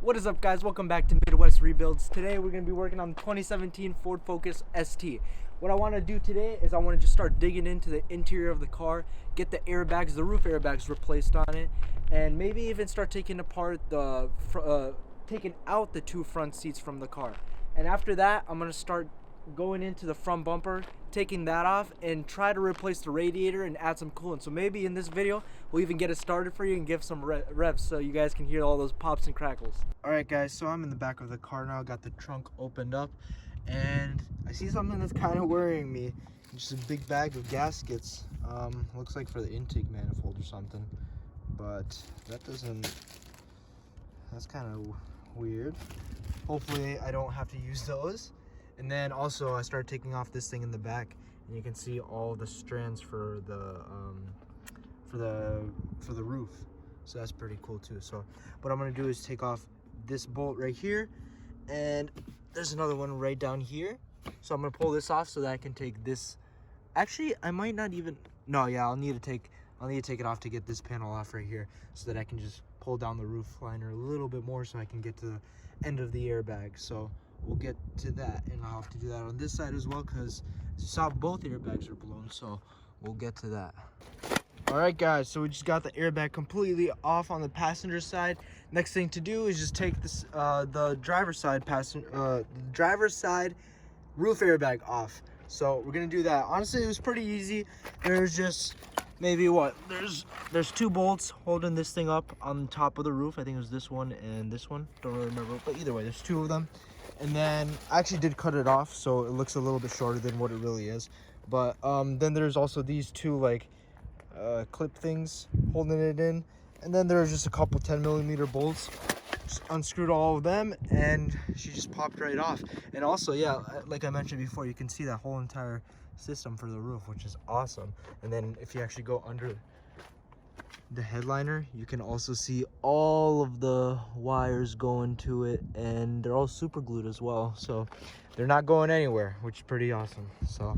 What is up, guys? Welcome back to Midwest Rebuilds. Today we're going to be working on the 2017 Ford Focus ST. What I want to do today is I want to just start digging into the interior of the car, get the airbags, the roof airbags replaced on it, and maybe even start taking apart taking out the two front seats from the car. And after that, I'm going to start going into the front bumper, taking that off, and try to replace the radiator and add some coolant. So maybe in this video we'll even get it started for you and give some revs so you guys can hear all those pops and crackles. Alright guys, so I'm in the back of the car now, got the trunk opened up, and I see something that's kind of worrying me. Just a big bag of gaskets. Looks like for the intake manifold or something, but that's kind of weird. Hopefully I don't have to use those. And then also I started taking off this thing in the back, and you can see all the strands for the roof. So that's pretty cool too. So what I'm gonna do is take off this bolt right here, and there's another one right down here. So I'm gonna pull this off so that I can take this. Actually, I might not even. No, yeah, I'll need to take it off to get this panel off right here, so that I can just pull down the roof liner a little bit more, so I can get to the end of the airbag. So we'll get to that, and I'll have to do that on this side as well, because you saw both airbags are blown. So we'll get to that. All right guys, so we just got the airbag completely off on the passenger side. Next thing to do is just take this the driver's side roof airbag off. So we're gonna do that. Honestly, it was pretty easy. There's just maybe there's two bolts holding this thing up on top of the roof. I think it was this one and this one, don't really remember, but either way there's two of them. And then I actually did cut it off, so it looks a little bit shorter than what it really is. But then there's also these two like clip things holding it in, and then there's just a couple 10mm bolts. Just unscrewed all of them, and she just popped right off. And also, yeah, like I mentioned before, you can see that whole entire system for the roof, which is awesome. And then if you actually go under the headliner, you can also see all of the wires going to it, and they're all super glued as well, so they're not going anywhere, which is pretty awesome. So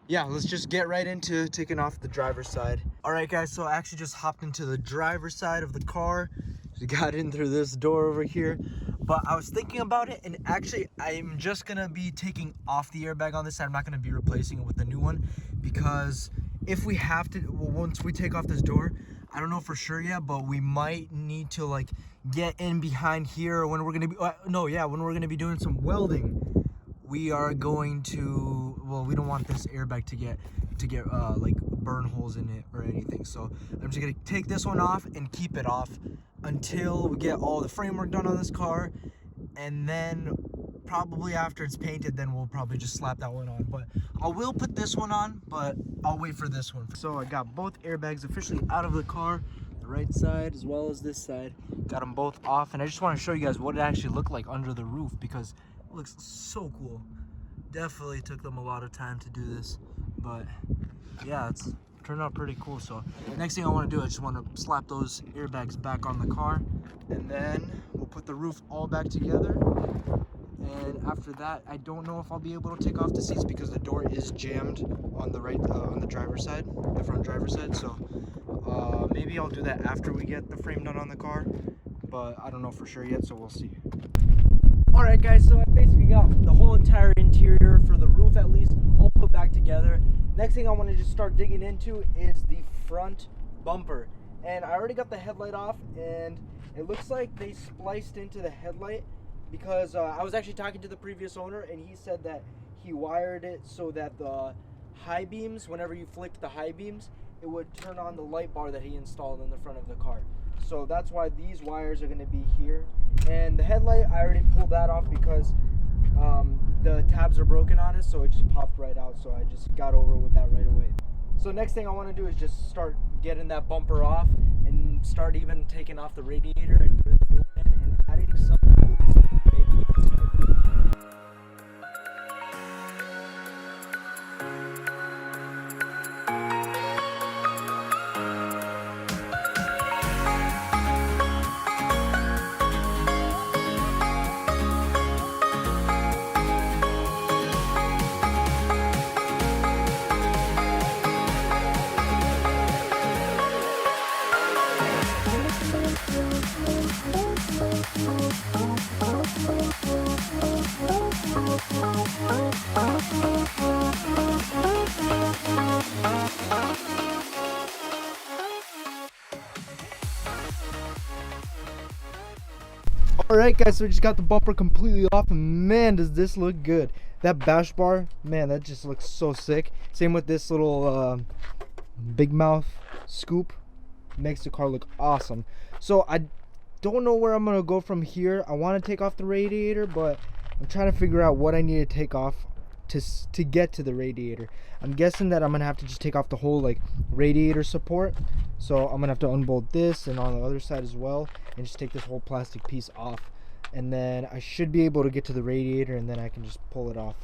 yeah, let's just get right into taking off the driver's side. All right guys, so I actually just hopped into the driver's side of the car. Just got in through this door over here, but I was thinking about it, and actually I'm just gonna be taking off the airbag on this side. I'm not gonna be replacing it with the new one, because if we have to, once we take off this door, I don't know for sure yet, but we might need to like get in behind here when we're gonna be when we're gonna be doing some welding. We are going to, well, we don't want this airbag to get like burn holes in it or anything. So I'm just gonna take this one off and keep it off until we get all the framework done on this car, and then probably after it's painted, then we'll probably just slap that one on. But I will put this one on, but I'll wait for this one. So I got both airbags officially out of the car, the right side as well as this side. Got them both off, and I just want to show you guys what it actually looked like under the roof, because it looks so cool. Definitely took them a lot of time to do this, but yeah, it's turned out pretty cool. So next thing I want to do, I just want to slap those airbags back on the car, and then we'll put the roof all back together. And after that, I don't know if I'll be able to take off the seats, because the door is jammed on the right on the driver's side, the front driver's side. So maybe I'll do that after we get the frame done on the car, but I don't know for sure yet, so we'll see. Alright guys, so I basically got the whole entire interior for the roof at least all put back together. Next thing I want to just start digging into is the front bumper. And I already got the headlight off, and it looks like they spliced into the headlight, because I was actually talking to the previous owner, and he said that he wired it so that the high beams, whenever you flick the high beams, it would turn on the light bar that he installed in the front of the car. So that's why these wires are going to be here. And the headlight, I already pulled that off because the tabs are broken on it, so it just popped right out. So I just got over with that right away. So next thing I want to do is just start getting that bumper off, and start even taking off the radiator and putting the new one in, and adding some maybe Alright guys, so we just got the bumper completely off, and man does this look good. That bash bar, man, that just looks so sick. Same with this little big mouth scoop, makes the car look awesome. So I don't know where I'm gonna go from here. I want to take off the radiator, but I'm trying to figure out what I need to take off to get to the radiator. I'm guessing that I'm gonna have to just take off the whole like radiator support. So I'm gonna have to unbolt this and on the other side as well, and just take this whole plastic piece off, and then I should be able to get to the radiator, and then I can just pull it off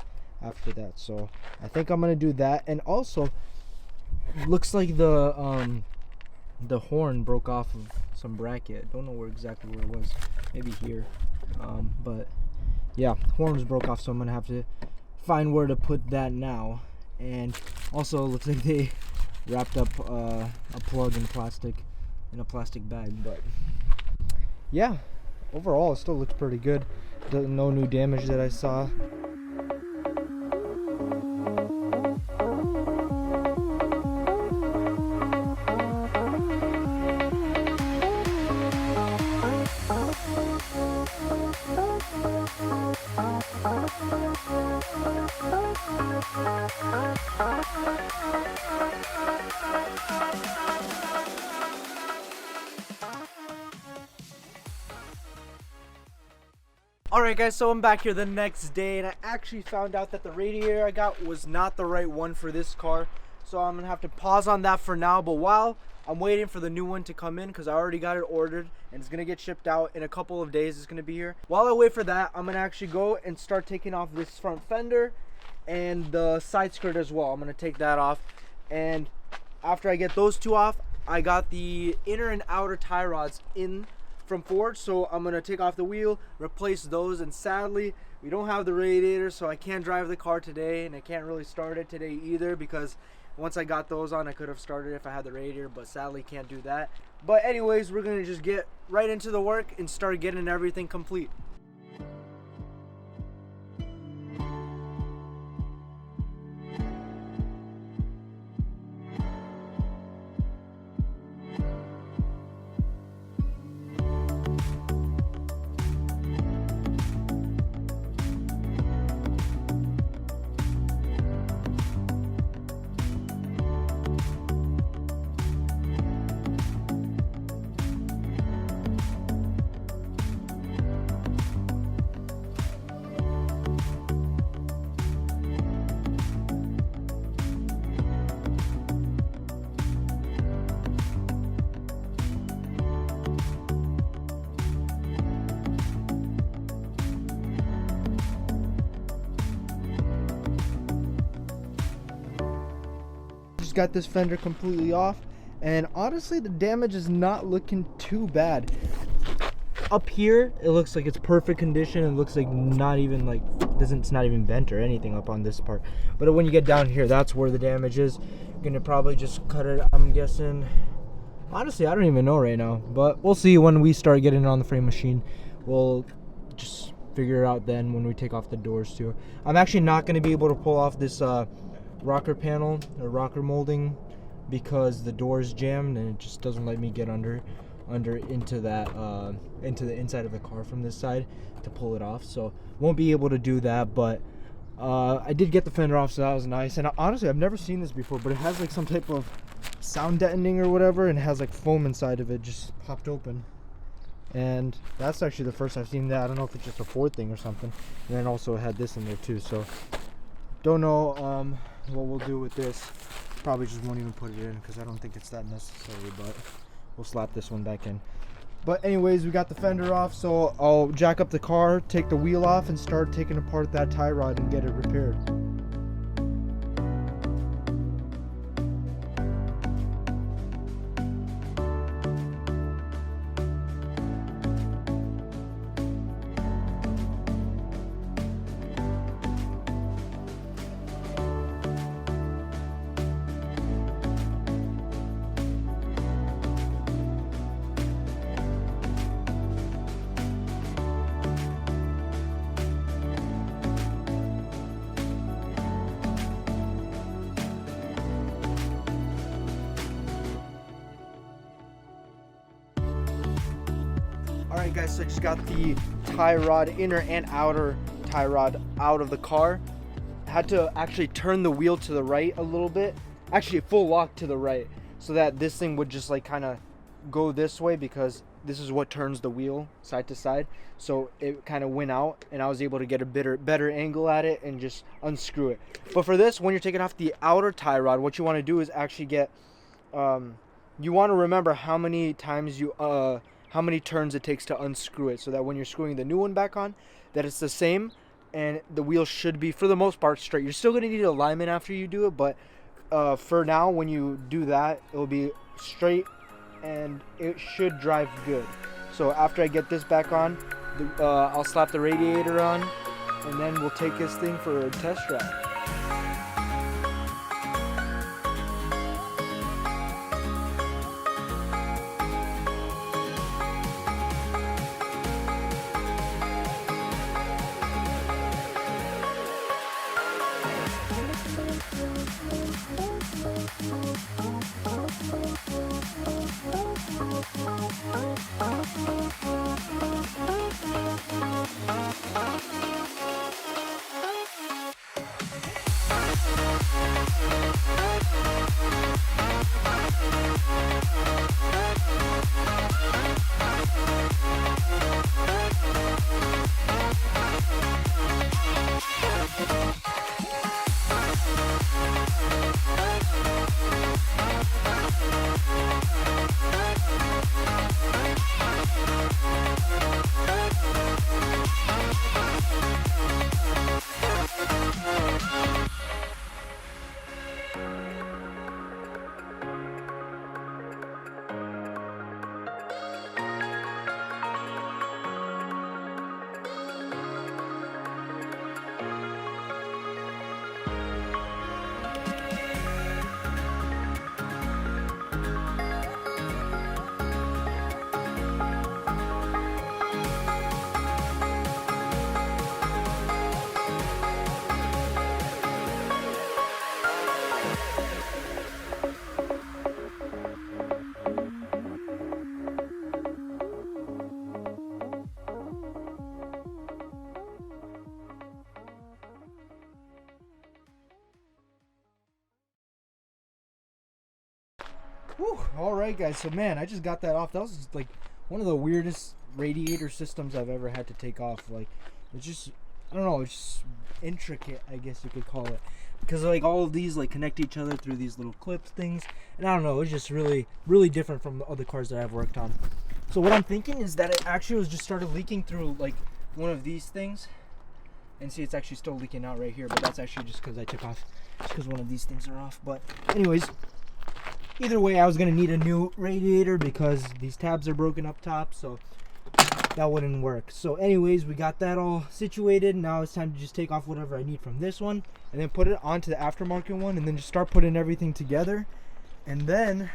after that. So I think I'm gonna do that. And also looks like the horn broke off of some bracket. Don't know exactly where it was, maybe here, but yeah, horns broke off, so I'm gonna have to find where to put that now. And also looks like they wrapped up a plug in a plastic bag. But yeah, overall it still looks pretty good. No new damage that I saw. Alright guys, so I'm back here the next day, and I actually found out that the radiator I got was not the right one for this car. So I'm going to have to pause on that for now, but while I'm waiting for the new one to come in, because I already got it ordered and it's going to get shipped out in a couple of days, it's going to be here. While I wait for that, I'm going to actually go and start taking off this front fender and the side skirt as well. I'm going to take that off, and after I get those two off, I got the inner and outer tie rods in from Ford, so I'm gonna take off the wheel, replace those. And sadly we don't have the radiator, so I can't drive the car today, and I can't really start it today either, because once I got those on, I could have started if I had the radiator, but sadly can't do that. But anyways, we're gonna just get right into the work and start getting everything complete. Got this fender completely off, and honestly the damage is not looking too bad. Up here it looks like it's perfect condition. It looks like not even like it's not even bent or anything up on this part, but when you get down here, that's where the damage is. You're gonna probably just cut it, I'm guessing. Honestly, I don't even know right now, but we'll see when we start getting it on the frame machine. We'll just figure it out then when we take off the doors too. I'm actually not going to be able to pull off this rocker panel or rocker molding because the door is jammed, and it just doesn't let me get under into that into the inside of the car from this side to pull it off. So won't be able to do that, but I did get the fender off, so that was nice. And honestly, I've never seen this before, but it has like some type of sound deadening or whatever, and it has like foam inside of it just popped open. And that's actually the first I've seen that. I don't know if it's just a Ford thing or something. And then also it had this in there too, so don't know what we'll do with this. Probably just won't even put it in because I don't think it's that necessary, but we'll slap this one back in. But anyways, we got the fender off, so I'll jack up the car, take the wheel off, and start taking apart that tie rod and get it repaired. Alright guys, so I just got the tie rod, inner and outer tie rod, out of the car. Had to actually turn the wheel to the right a little bit, actually full lock to the right, so that this thing would just like kind of go this way, because this is what turns the wheel side to side. So it kind of went out and I was able to get a better angle at it and just unscrew it. But for this, when you're taking off the outer tie rod, what you want to do is actually get you want to remember how many times how many turns it takes to unscrew it, so that when you're screwing the new one back on, that it's the same, and the wheel should be, for the most part, straight. You're still going to need alignment after you do it, but for now, when you do that, it will be straight and it should drive good. So after I get this back on, I'll slap the radiator on, and then we'll take this thing for a test drive. Whew, all right guys, so man, I just got that off. That was just, like, one of the weirdest radiator systems I've ever had to take off. Like, it's just, I don't know, it's just intricate, I guess you could call it, because like all of these like connect to each other through these little clips things, and I don't know, it's just really different from the other cars that I've worked on. So what I'm thinking is that it actually was just started leaking through like one of these things, and see, it's actually still leaking out right here, but that's actually just because I took off, just because one of these things are off. But anyways, either way, I was gonna need a new radiator because these tabs are broken up top, so that wouldn't work. So anyways, we got that all situated. Now it's time to just take off whatever I need from this one and then put it onto the aftermarket one, and then just start putting everything together, and then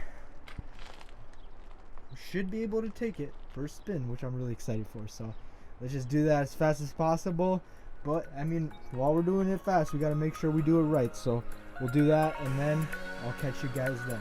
we should be able to take it for a spin, which I'm really excited for. So let's just do that as fast as possible. But I mean, while we're doing it fast, we got to make sure we do it right. So we'll do that, and then I'll catch you guys then.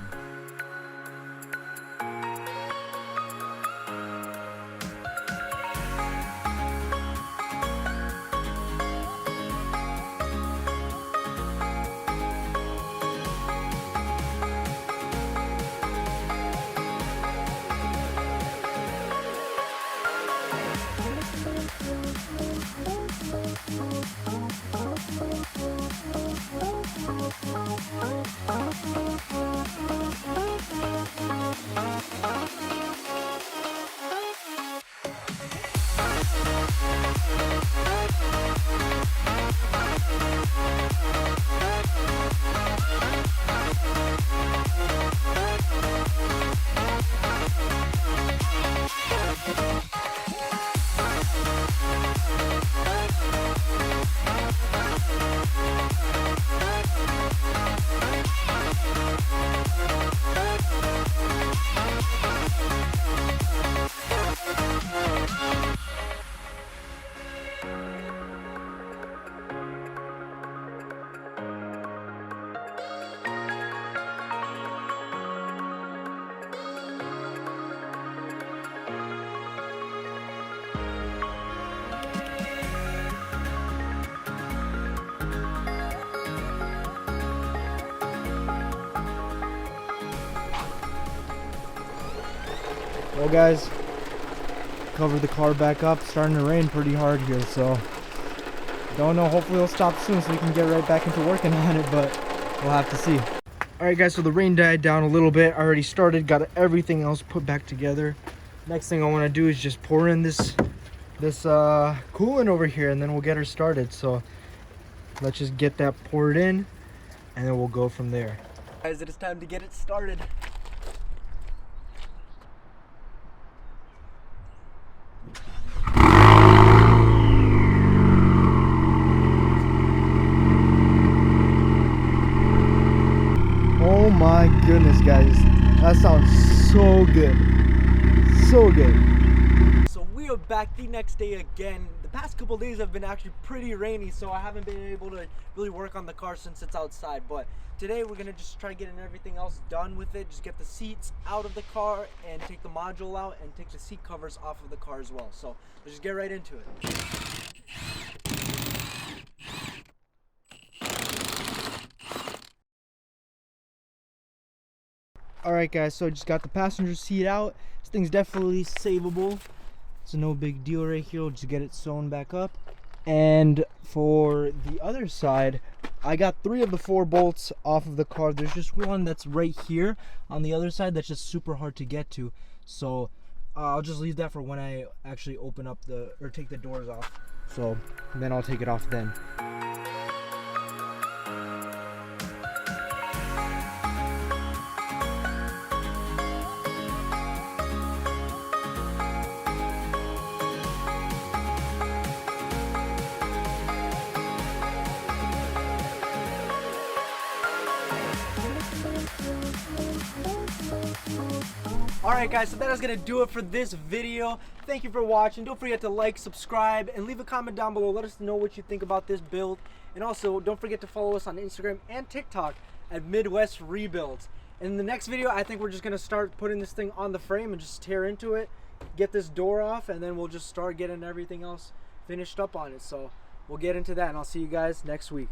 Well guys, covered the car back up. Starting to rain pretty hard here, so don't know. Hopefully it'll stop soon so we can get right back into working on it, but we'll have to see. Alright guys, so the rain died down a little bit. I already started, got everything else put back together. Next thing I want to do is just pour in this coolant over here, and then we'll get her started. So let's just get that poured in, and then we'll go from there. Guys, it is time to get it started. Oh my goodness, guys, that sounds so good, so good. So we are back the next day again. The past couple days have been actually pretty rainy, so I haven't been able to really work on the car since it's outside. But today we're gonna just try getting everything else done with it. Just get the seats out of the car and take the module out and take the seat covers off of the car as well. So let's just get right into it. Alright guys, so I just got the passenger seat out. This thing's definitely savable. It's no big deal right here. We'll just get it sewn back up. And for the other side, I got 3 of the 4 bolts off of the car. There's just one that's right here on the other side that's just super hard to get to. So I'll just leave that for when I actually open up or take the doors off. So then I'll take it off then. Alright guys, so that is going to do it for this video. Thank you for watching. Don't forget to like, subscribe, and leave a comment down below. Let us know what you think about this build. And also, don't forget to follow us on Instagram and TikTok at Midwest Rebuilds. In the next video, I think we're just going to start putting this thing on the frame and just tear into it, get this door off, and then we'll just start getting everything else finished up on it. So we'll get into that, and I'll see you guys next week.